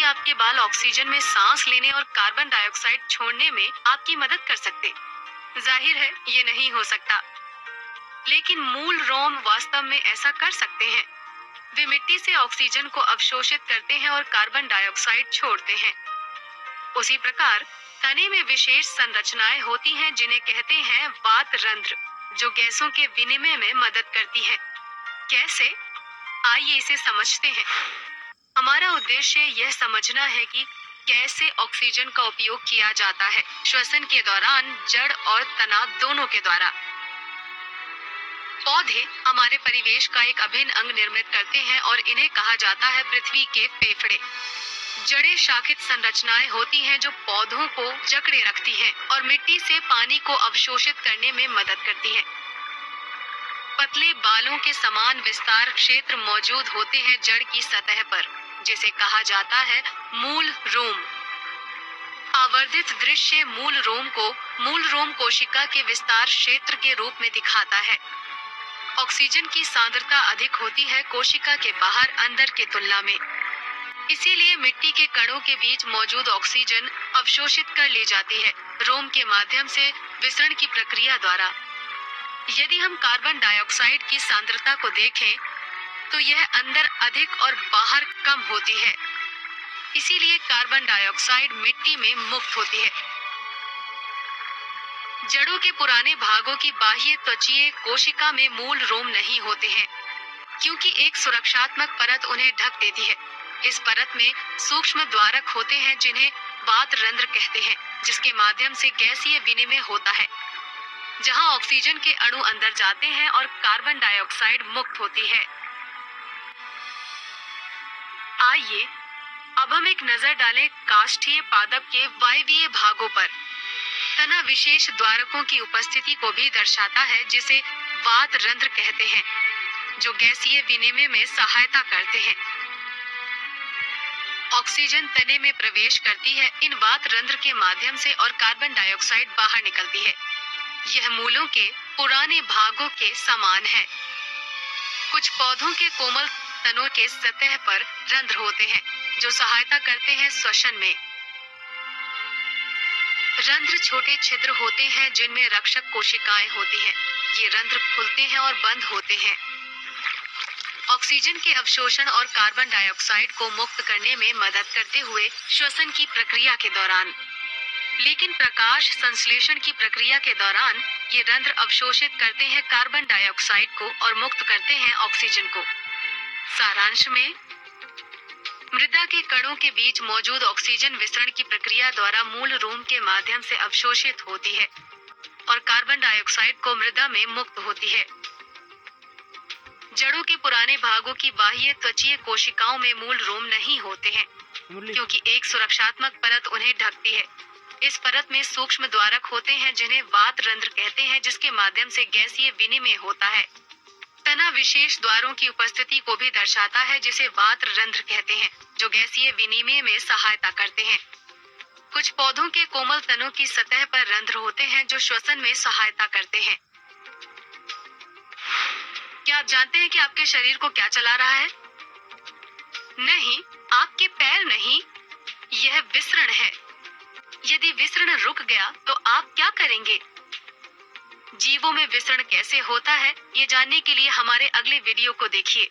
आपके बाल ऑक्सीजन में सांस लेने और कार्बन डाइऑक्साइड छोड़ने में आपकी मदद कर सकते। जाहिर है ये नहीं हो सकता, लेकिन मूल रोम वास्तव में ऐसा कर सकते हैं। वे मिट्टी से ऑक्सीजन को अवशोषित करते हैं और कार्बन डाइऑक्साइड छोड़ते हैं। उसी प्रकार तने में विशेष संरचनाएं होती हैं जिन्हें कहते हैं वात रंध्र, जो गैसों के विनिमय में मदद करती हैं। कैसे? आइए इसे समझते हैं। हमारा उद्देश्य यह समझना है कि कैसे ऑक्सीजन का उपयोग किया जाता है श्वसन के दौरान जड़ और तना दोनों के द्वारा। पौधे हमारे परिवेश का एक अभिन्न अंग निर्मित करते हैं और इन्हें कहा जाता है पृथ्वी के फेफड़े। जड़ें शाखित संरचनाएं होती हैं जो पौधों को जकड़े रखती हैं और मिट्टी से पानी को अवशोषित करने में मदद करती हैं। पतले बालों के समान विस्तार क्षेत्र मौजूद होते हैं जड़ की सतह पर, जिसे कहा जाता है मूल रोम। आवर्धित दृश्य मूल रोम कोशिका के विस्तार क्षेत्र के रूप में दिखाता है। ऑक्सीजन की सांद्रता अधिक होती है कोशिका के बाहर अंदर की तुलना में, इसीलिए मिट्टी के कणों के बीच मौजूद ऑक्सीजन अवशोषित कर ली जाती है रोम के माध्यम से विसरण की प्रक्रिया द्वारा। यदि हम कार्बन डाइऑक्साइड की सांद्रता को देखें तो यह अंदर अधिक और बाहर कम होती है, इसीलिए कार्बन डाइऑक्साइड मिट्टी में मुक्त होती है। जड़ों के पुराने भागों की बाह्य त्वचीय कोशिका में मूल रोम नहीं होते हैं, क्योंकि एक सुरक्षात्मक परत उन्हें ढक देती है। इस परत में सूक्ष्म द्वारक होते हैं जिन्हें वात रंध्र कहते हैं, जिसके माध्यम से गैसीय विनिमय होता है, जहां ऑक्सीजन के अणु अंदर जाते हैं और कार्बन डाइऑक्साइड मुक्त होती है। आइए अब हम एक नजर डालें काष्ठीय पादप के वायवीय भागों पर। तना विशेष द्वारकों की उपस्थिति को भी दर्शाता है, जिसे वात रंध्र कहते हैं, जो गैसीय विनिमय में सहायता करते हैं। ऑक्सीजन तने में प्रवेश करती है इन वात रंध्र के माध्यम से और कार्बन डाइऑक्साइड बाहर निकलती है। यह मूलों के पुराने भागों के समान है। कुछ पौधों के कोमल तनों के सतह पर रंध्र होते हैं जो सहायता करते हैं श्वसन में। रंध्र छोटे छिद्र होते हैं जिनमें रक्षक कोशिकाएं होती हैं। ये रंध्र खुलते हैं और बंद होते हैं ऑक्सीजन के अवशोषण और कार्बन डाइऑक्साइड को मुक्त करने में मदद करते हुए श्वसन की प्रक्रिया के दौरान। लेकिन प्रकाश संश्लेषण की प्रक्रिया के दौरान ये रंध्र अवशोषित करते हैं कार्बन डाइऑक्साइड को और मुक्त करते हैं ऑक्सीजन को। सारांश में, मृदा के कणों के बीच मौजूद ऑक्सीजन विसरण की प्रक्रिया द्वारा मूल रोम के माध्यम से अवशोषित होती है और कार्बन डाइऑक्साइड को मृदा में मुक्त होती है। जड़ों के पुराने भागों की बाह्य त्वचीय कोशिकाओं में मूल रोम नहीं होते हैं, क्योंकि एक सुरक्षात्मक परत उन्हें ढकती है। इस परत में सूक्ष्म द्वारक होते हैं जिन्हें वात रंध्र कहते हैं, जिसके माध्यम से गैसीय विनिमय होता है। तना विशेष द्वारों की उपस्थिति को भी दर्शाता है, जिसे वात रंध्र कहते हैं, जो गैसीय विनिमय में सहायता करते हैं। कुछ पौधों के कोमल तनों की सतह पर रंध्र होते हैं जो श्वसन में सहायता करते हैं। क्या आप जानते हैं कि आपके शरीर को क्या चला रहा है? नहीं, आपके पैर नहीं, यह विसरण है। यदि विसरण रुक गया तो आप क्या करेंगे? जीवों में विसरण कैसे होता है, ये जानने के लिए हमारे अगले वीडियो को देखिए।